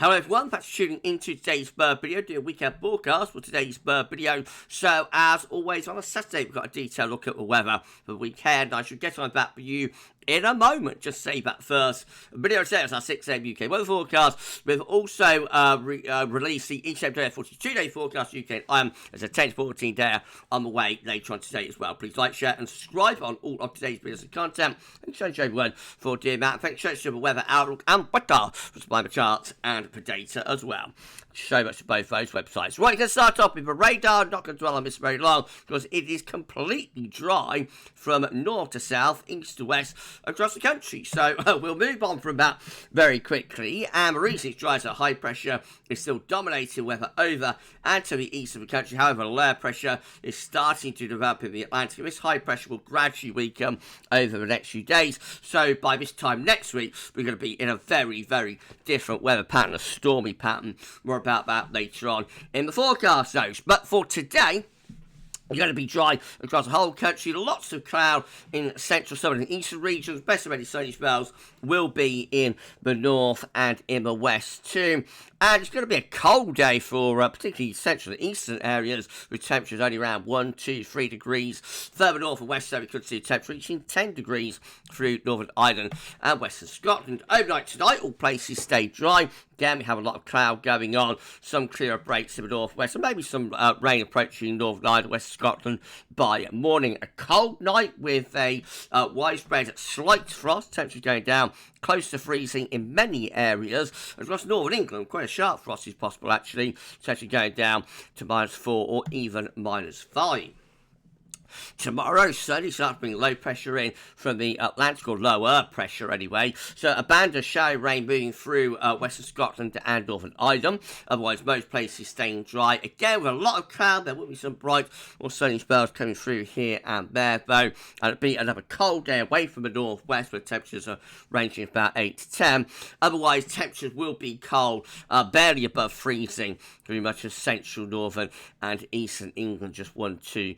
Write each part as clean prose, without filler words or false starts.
Hello everyone, thanks for tuning into today's bird video, do a weekend forecast for today's bird video. So as always on a Saturday we've got a detailed look at the weather for the weekend. I should get on that for you in a moment, just say that first. The video today is our 6 a.m. UK weather forecast. We've also released the each day 42-day forecast UK and Ireland as a 10 to 14 day on the way later on today as well. Please like, share and subscribe on all of today's videos and content. And change everyone for dear Matt. Thanks so much to the weather outlook and weather for supplying the charts and the data as well. So much to both those websites. Right, let's start off with the radar. Not going to dwell on this very long because it is completely dry from north to south, east to west across the country. So we'll move on from that very quickly. And the reason it's dry is that high pressure is still dominating weather over and to the east of the country. However, low pressure is starting to develop in the Atlantic. This high pressure will gradually weaken over the next few days. So by this time next week, we're going to be in a very, very different weather pattern, a stormy pattern. More about that later on in the forecast though. But for today, it's going to be dry across the whole country. Lots of cloud in central, southern and eastern regions. Best of any sunny spells will be in the north and in the west too. And it's going to be a cold day for particularly central and eastern areas with temperatures only around 1, 2, 3 degrees. Further north and west, so we could see temperature reaching 10 degrees through Northern Ireland and Western Scotland. Overnight tonight, all places stay dry. Again, we have a lot of cloud going on. Some clearer breaks in the northwest and maybe some rain approaching Northern Ireland, Western Scotland by morning. A cold night with a widespread slight frost. Temperatures going down close to freezing in many areas. Across northern England, quite a sharp frost is possible actually. Temperature going down to -4 or even -5. Tomorrow, sunny, starts to bring low pressure in from the Atlantic, or lower pressure anyway. So a band of shower rain moving through Western Scotland and Northern Ireland. Otherwise, most places staying dry. Again, with a lot of cloud, there will be some bright or sunny spells coming through here and there, though. And it'll be another cold day away from the northwest, where temperatures are ranging about 8 to 10. Otherwise, temperatures will be cold, barely above freezing, pretty much as central, northern and eastern England, just 1, 2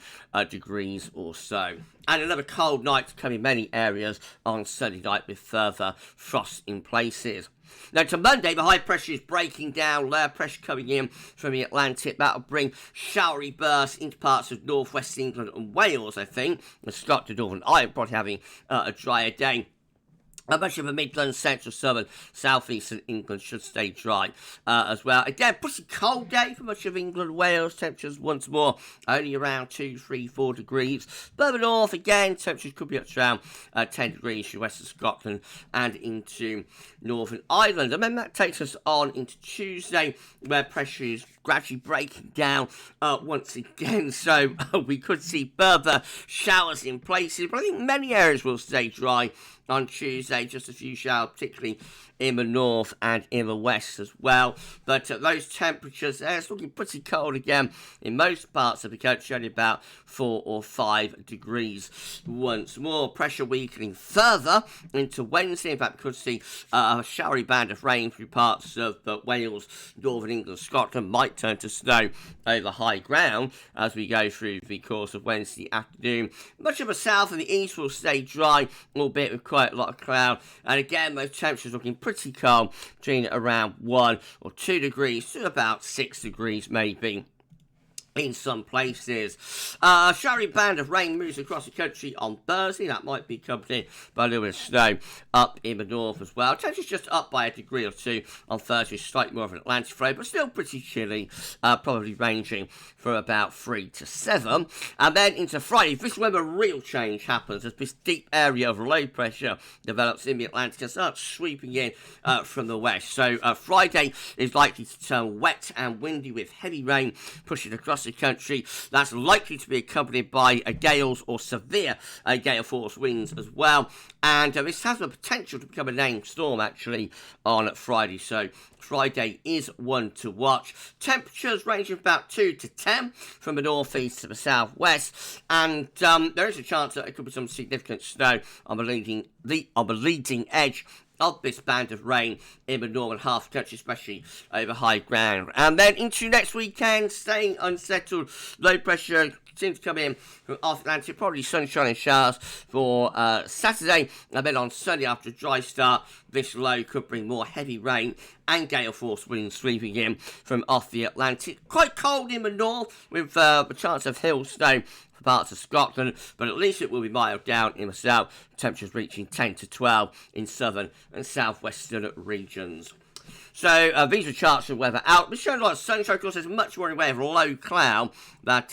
degrees or so. And another cold night to come in many areas on Sunday night with further frost in places. Now to Monday, the high pressure is breaking down, low pressure coming in from the Atlantic. That'll bring showery bursts into parts of northwest England and Wales, I think. And Scotland, Northern Ireland probably having a drier day. Much of the Midlands, Central, Southern, Southeastern England should stay dry as well. Again, pretty cold day for much of England, Wales. Temperatures once more only around 2, 3, 4 degrees. Further north, again, temperatures could be up to around 10 degrees for Western Scotland and into Northern Ireland. And then that takes us on into Tuesday, where pressure is gradually breaking down once again. So we could see further showers in places, but I think many areas will stay dry on Tuesday. Just a few showers, particularly in the north and in the west as well. But those temperatures, it's looking pretty cold again in most parts of the country, only about 4 or 5 degrees once more. Pressure weakening further into Wednesday. In fact, we could see a showery band of rain through parts of Wales, Northern England, Scotland. Might turn to snow over high ground as we go through the course of Wednesday afternoon. Much of the south and the east will stay dry, albeit with quite a lot of cloud. And again, those temperatures looking pretty cold, between around 1 or 2 degrees to about 6 degrees maybe in some places. A showery band of rain moves across the country on Thursday. That might be accompanied by a little bit of snow up in the north as well. Temperature's just up by a degree or 2 on Thursday, slightly more of an Atlantic flow, but still pretty chilly, probably ranging from about 3 to 7. And then into Friday, this is when the real change happens, as this deep area of low pressure develops in the Atlantic and starts sweeping in from the west. So Friday is likely to turn wet and windy with heavy rain pushing across the country. That's likely to be accompanied by gales or severe gale force winds as well. And this has the potential to become a named storm actually on Friday. So Friday is one to watch. Temperatures ranging about 2 to 10 from the northeast to the southwest. And there is a chance that there could be some significant snow on the leading edge of this band of rain in the northern half of the country, especially over high ground. And then into next weekend, staying unsettled, low pressure seems to come in from off Atlantic, probably sunshine and showers for Saturday, and then on Sunday after a dry start, this low could bring more heavy rain and gale force winds sweeping in from off the Atlantic. Quite cold in the north with a chance of hail snow for parts of Scotland, but at least it will be mild down in the south. Temperatures reaching 10 to 12 in southern and southwestern regions. So these are charts of weather out. We're showing a lot of sunshine. Of course, there's much more in way of low cloud that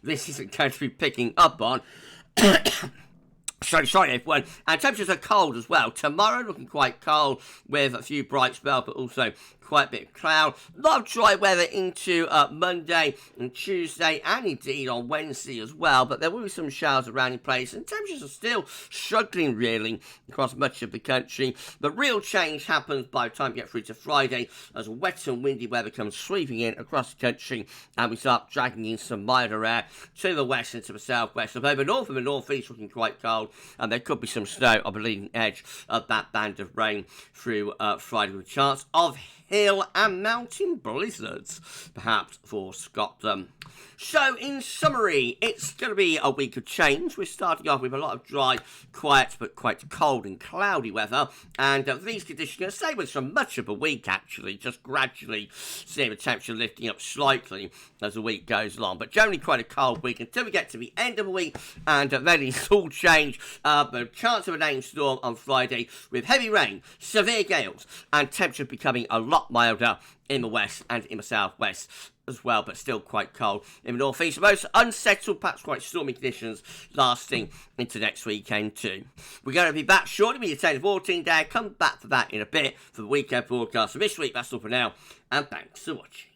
this isn't going to be picking up on. So sorry everyone, and temperatures are cold as well. Tomorrow looking quite cold with a few bright spells, but also quite a bit of cloud. A lot of dry weather into Monday and Tuesday, and indeed on Wednesday as well, but there will be some showers around in place, and temperatures are still struggling really across much of the country. The real change happens by the time we get through to Friday as wet and windy weather comes sweeping in across the country, and we start dragging in some milder air to the west and to the southwest. Although the north and the northeast looking quite cold, and there could be some snow on the leading edge of that band of rain through Friday, with a chance of hill and mountain blizzards, perhaps for Scotland. So, in summary, it's going to be a week of change. We're starting off with a lot of dry, quiet, but quite cold and cloudy weather, and these conditions are going to stay with us for much of the week, actually, just gradually seeing the temperature lifting up slightly as the week goes along, but generally quite a cold week until we get to the end of the week, and then it's all change. The chance of a rainstorm on Friday with heavy rain, severe gales, and temperature becoming a lot milder in the west and in the southwest as well, but still quite cold in the northeast. Most unsettled, perhaps quite stormy conditions lasting into next weekend too. We're going to be back shortly with your Taylor 14 day. Come back for that in a bit for the weekend broadcast. For this week, that's all for now, and thanks for watching.